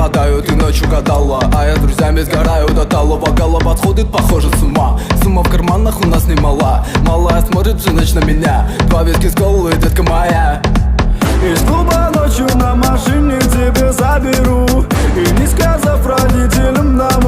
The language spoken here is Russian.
мотаю, ты ночью гадала, а я с друзьями сгораю до талого. Голова сходит, похоже, с ума. Сумма в карманах у нас немала. Малая смотрит всю ночь на меня. 2 виски с колой, детка моя. Из клуба ночью на машине тебе заберу, и не сказав родителям домой